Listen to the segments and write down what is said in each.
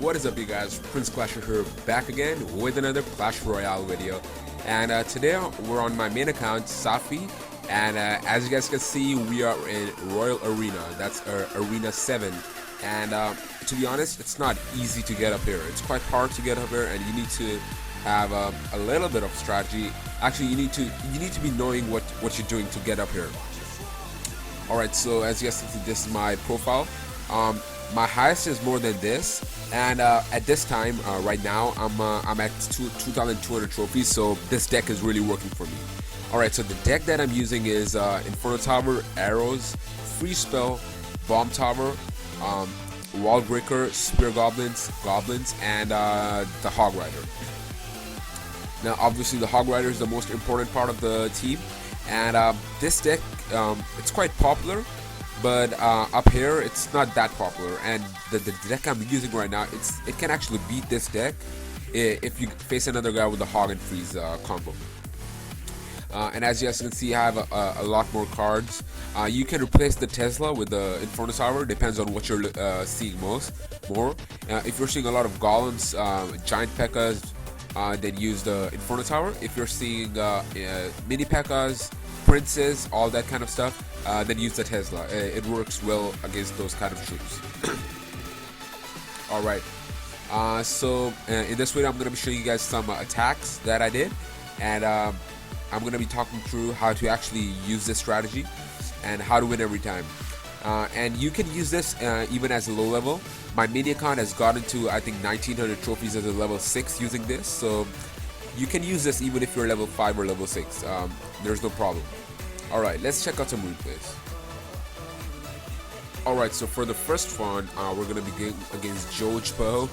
What is up, you guys? Prince Clasher here, back again with another Clash Royale video. And today we're on my main account, Safi. And as you guys can see, we are in Royal Arena. That's Arena 7. And to be honest, it's not easy to get up here. It's quite hard to get up here, and you need to have a little bit of strategy. Actually, you need to be knowing what you're doing to get up here. Alright, so as you guys can see, this is my profile. My highest is more than this, and at this time, right now, I'm at 2,200 trophies, so this deck is really working for me. Alright, so the deck that I'm using is Inferno Tower, Arrows, Free Spell, Bomb Tower, Wall Breaker, Spear Goblins, and the Hog Rider. Now, obviously, the Hog Rider is the most important part of the team, and this deck, it's quite popular. But up here, it's not that popular, and the deck I'm using right now, it can actually beat this deck if you face another guy with the Hog and Freeze combo. And as you guys can see, I have a lot more cards. You can replace the Tesla with the Inferno Tower, depends on what you're seeing more. If you're seeing a lot of Golems, Giant P.E.K.K.A.s, then use the Inferno Tower. If you're seeing Mini P.E.K.K.A.s, Princes, all that kind of stuff, then use the Tesla. It works well against those kind of troops. Alright, so in this video I'm going to be showing you guys some attacks that I did, and I'm going to be talking through how to actually use this strategy and how to win every time. And you can use this even as a low level. My mini account has gotten to, I think, 1900 trophies as a level 6 using this, so you can use this even if you're level 5 or level 6. There's no problem. Alright, let's check out some replays. Alright, so for the first one, we're going to be against HOG.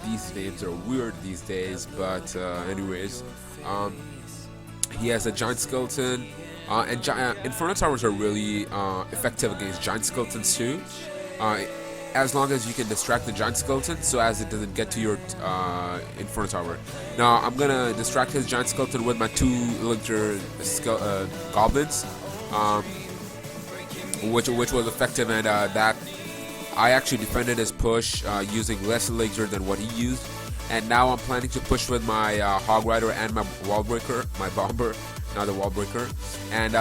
These names are weird these days, but anyways, he has a Giant Skeleton, and Inferno Towers are really effective against Giant Skeletons too, as long as you can distract the Giant Skeleton so as it doesn't get to your Inferno Tower. Now I'm gonna distract his Giant Skeleton with my 2 Elixir Goblins, which was effective, and that I actually defended his push using less Elixir than what he used. And now I'm planning to push with my Hog Rider and my Wall Breaker, my Bomber, not the Wall Breaker. And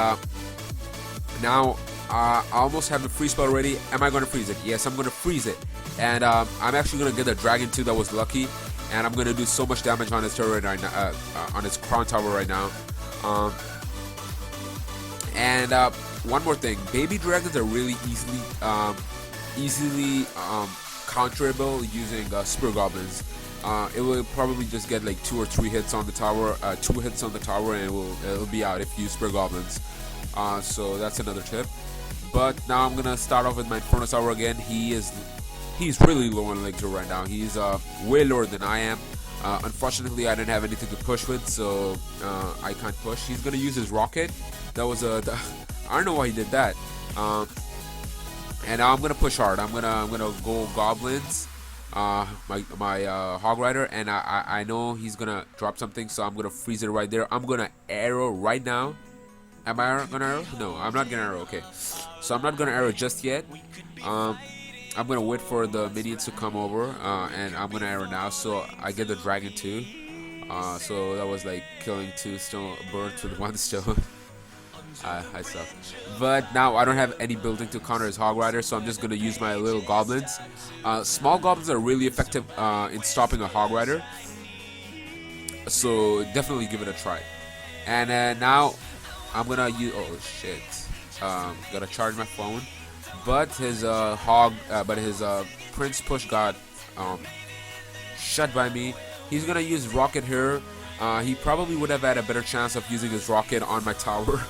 now I almost have the freeze spell ready. Am I going to freeze it? Yes, I'm going to freeze it. And I'm actually going to get the Dragon 2 that was lucky. And I'm going to do so much damage on his turret right now, on his Crown Tower right now. And one more thing, baby dragons are really easily counterable using Spear Goblins. It will probably just get like 2 or 3 hits on the tower, 2 hits on the tower, and it'll be out if you Spear Goblins. So that's another tip. But now I'm gonna start off with my Inferno Tower again. He's really low on Elixir right now. He's way lower than I am. Unfortunately, I didn't have anything to push with, so I can't push. He's gonna use his rocket. That was I don't know why he did that. And now I'm gonna push hard. I'm gonna go Goblins. My Hog Rider, and I know he's gonna drop something, so I'm gonna freeze it right there. I'm gonna arrow right now. Am I gonna arrow? No, I'm not gonna arrow. Okay, so I'm not gonna arrow just yet. I'm gonna wait for the minions to come over, and I'm gonna arrow now, so I get the Dragon 2. So that was like killing 2 stone birds with 1 stone. I suck. But now I don't have any building to counter his Hog Rider, so I'm just gonna use my little Goblins. Small Goblins are really effective in stopping a Hog Rider, so definitely give it a try. And now I'm gonna use, oh shit, gotta charge my phone. But his Prince push got shut by me. He's gonna use Rocket here. He probably would have had a better chance of using his Rocket on my tower.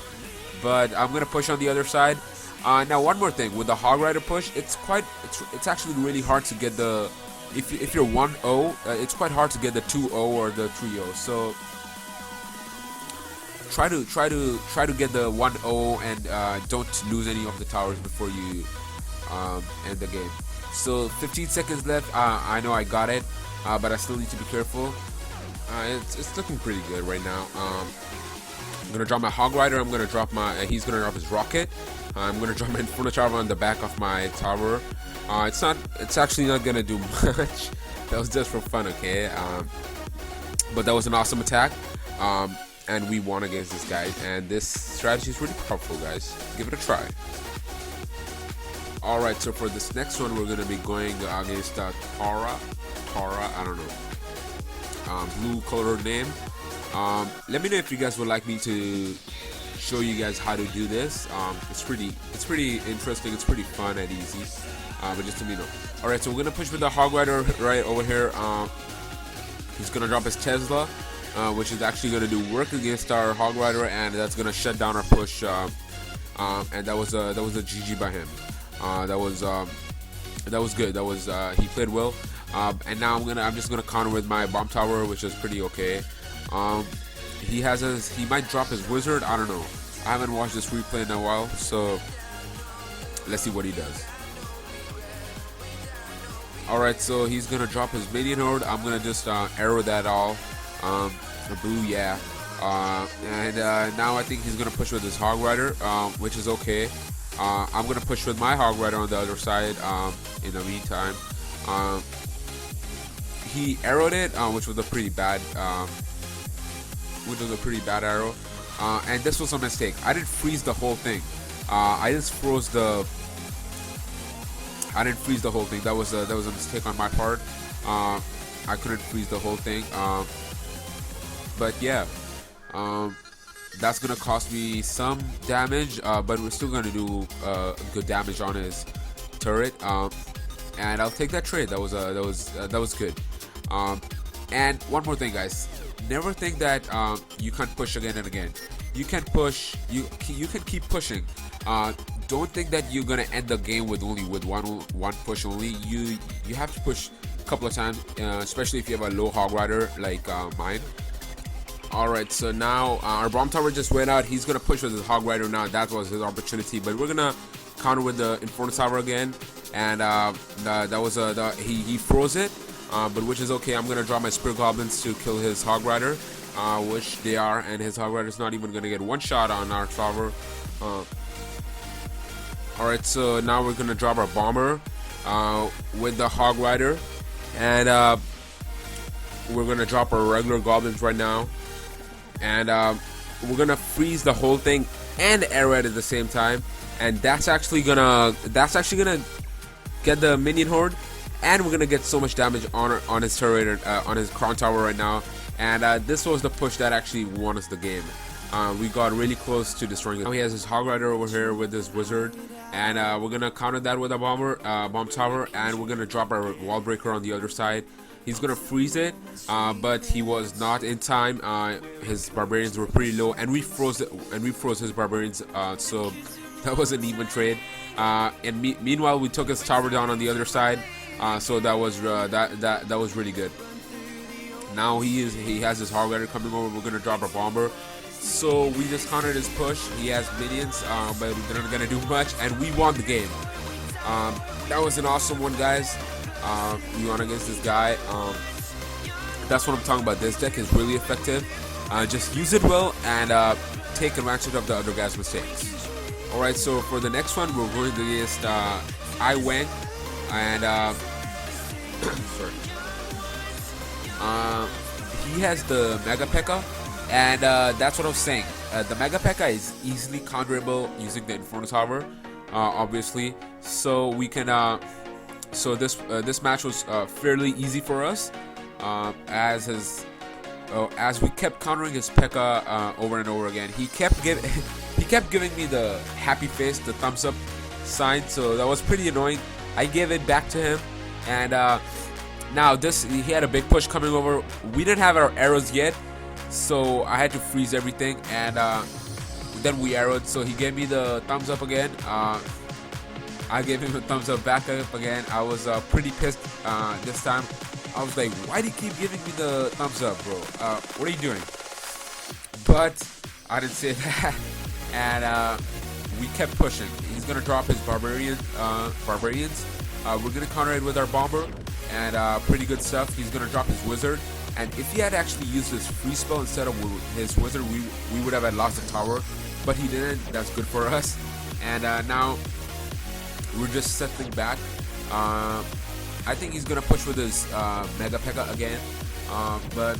But I'm gonna push on the other side. Now one more thing, with the Hog Rider push, it's actually really hard to get the, if you're 1-0, it's quite hard to get the 2-0 or the 3-0. So try to get the 1-0 and don't lose any of the towers before you end the game. So 15 seconds left. I know I got it, but I still need to be careful. It's looking pretty good right now. I'm gonna drop my Hog Rider. I'm gonna drop my. He's gonna drop his rocket. I'm gonna drop my Inferno Tower on the back of my tower. It's actually not gonna do much. That was just for fun, okay? But that was an awesome attack. And we won against this guy. And this strategy is really powerful, guys. Give it a try. Alright, so for this next one, we're gonna be going against Talha, I don't know. Blue colored name. Let me know if you guys would like me to show you guys how to do this. It's pretty interesting. It's pretty fun and easy. But just let me know. All right, so we're gonna push with the Hog Rider right over here. He's gonna drop his Tesla, which is actually gonna do work against our Hog Rider, and that's gonna shut down our push. And that was a GG by him. That was good. That was he played well. And now I'm just gonna counter with my bomb tower, which is pretty okay. He might drop his wizard. I don't know. I haven't watched this replay in a while, so let's see what he does. Alright, so he's gonna drop his minion horde. I'm gonna just arrow that all. The blue, yeah. And now I think he's gonna push with his Hog Rider, which is okay. I'm gonna push with my Hog Rider on the other side. In the meantime, he arrowed it, which was a pretty bad arrow. And this was a mistake. I didn't freeze the whole thing. I just froze the. I didn't freeze the whole thing. That was a mistake on my part. I couldn't freeze the whole thing. But yeah, that's gonna cost me some damage. But we're still gonna do good damage on his turret. And I'll take that trade. That was good. And one more thing, guys. Never think that you can't push again and again. You can push. You can keep pushing. Don't think that you're gonna end the game with one push only. You have to push a couple of times, especially if you have a low Hog Rider like mine. Alright, so now our bomb tower just went out. He's gonna push with his Hog Rider now. That was his opportunity, but we're gonna counter with the Inferno Tower again, and he froze it, but which is okay. I'm gonna draw my Spirit Goblins to kill his Hog Rider, which they are, and his Hog Rider is not even gonna get one shot on our tower. Alright, so now we're gonna drop our bomber with the Hog Rider, and we're gonna drop our regular goblins right now, and we're gonna freeze the whole thing and arrow it at the same time, and that's actually gonna get the minion horde, and we're gonna get so much damage on his turret, on his crown tower right now, and this was the push that actually won us the game. We got really close to destroying it. Now he has his Hog Rider over here with his wizard, and we're gonna counter that with a bomb tower, and we're gonna drop our wall breaker on the other side. He's gonna freeze it, but he was not in time. His barbarians were pretty low, and we froze his barbarians. So that was an even trade. And meanwhile, we took his tower down on the other side. So that was that was really good. Now he has his Hog Rider coming over. We're gonna drop a bomber. So we just countered his push. He has minions, but they're not gonna do much, and we won the game. That was an awesome one, guys. We won against this guy. That's what I'm talking about. This deck is really effective. Just use it well and take advantage of the other guy's mistakes. Alright, so for the next one, we're going against Iwang, and sorry. He has the Mega P.E.K.K.A. And that's what I was saying. The Mega P.E.K.K.A. is easily counterable using the Inferno Tower, obviously. So we can. So this match was fairly easy for us, as we kept countering his P.E.K.K.A. over and over again. He kept giving me the happy face, the thumbs up sign. So that was pretty annoying. I gave it back to him, and now he had a big push coming over. We didn't have our arrows yet. So I had to freeze everything, and then we arrowed. So he gave me the thumbs up again. I gave him a thumbs up back up again. I was pretty pissed this time. I was like, why do you keep giving me the thumbs up, bro? What are you doing? But I didn't say that, and we kept pushing. He's gonna drop his barbarians. We're gonna counter it with our bomber, and pretty good stuff. He's gonna drop his wizard. And if he had actually used his free spell instead of his wizard, we would have lost the tower. But he didn't. That's good for us. And now we're just settling back. I think he's gonna push with his Mega P.E.K.K.A again, but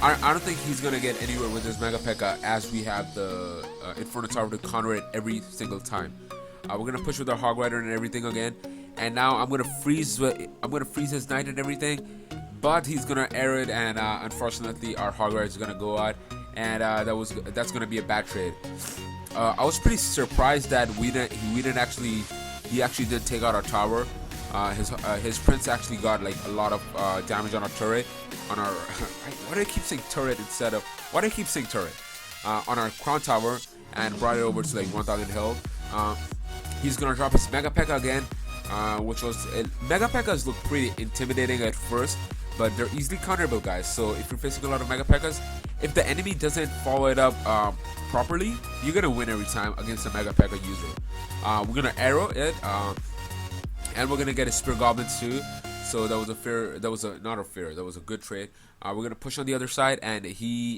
I don't think he's gonna get anywhere with his Mega P.E.K.K.A as we have the Inferno Tower to counter it every single time. We're gonna push with our Hog Rider and everything again, and now I'm gonna freeze his Knight and everything, but he's gonna air it, and unfortunately our Hog Rider is gonna go out, and that's gonna be a bad trade. I was pretty surprised that he actually did take out our tower. His Prince actually got like a lot of damage on our turret, on our why do I keep saying turret instead of on our Crown Tower, and brought it over to like 1000 health. He's gonna drop his Mega P.E.K.K.A again, which was Mega P.E.K.K.As look pretty intimidating at first, but they're easily counterable, guys. So if you're facing a lot of Mega P.E.K.K.As, if the enemy doesn't follow it up properly, you're gonna win every time against a Mega P.E.K.K.A user. We're gonna arrow it, and we're gonna get a Spear Goblins too. So that was a good trade. We're gonna push on the other side, and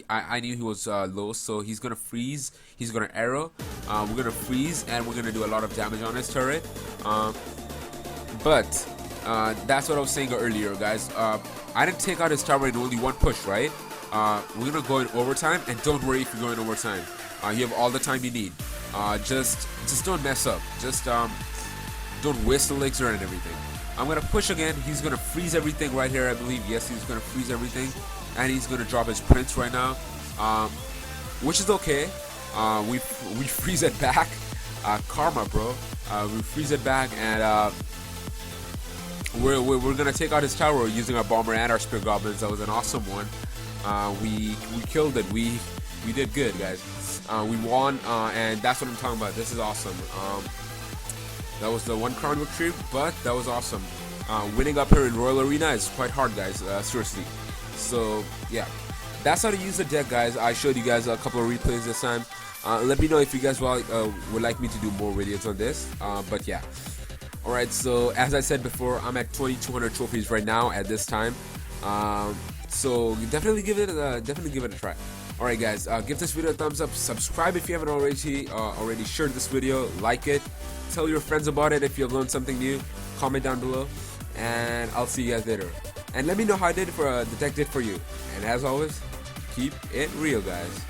I knew he was low, so he's gonna freeze. He's gonna arrow. We're gonna freeze, and we're gonna do a lot of damage on his turret. But that's what I was saying earlier, guys. I didn't take out his tower in only one push, right? We're gonna go in overtime, and don't worry if you're going overtime. You have all the time you need. Just don't mess up. Just don't waste elixir and everything. I'm gonna push again. He's gonna freeze everything right here, I believe. Yes, he's gonna freeze everything, and he's gonna drop his Prince right now, which is okay. We freeze it back. Karma, bro. We freeze it back, and we're gonna take out his tower using our bomber and our Spear Goblins. That was an awesome one. We killed it. We did good, guys. We won, and that's what I'm talking about. This is awesome. That was the one crown victory, but that was awesome. Winning up here in Royal Arena is quite hard, guys. Seriously. So yeah, that's how to use the deck, guys. I showed you guys a couple of replays this time. Let me know if you guys would like me to do more videos on this. But yeah. Alright, so as I said before, I'm at 2200 trophies right now at this time. So definitely give it a try. Alright, guys, give this video a thumbs up, subscribe if you haven't already shared this video, like it, tell your friends about it if you have learned something new, comment down below, and I'll see you guys later. And let me know how the deck did for you. And as always, keep it real, guys.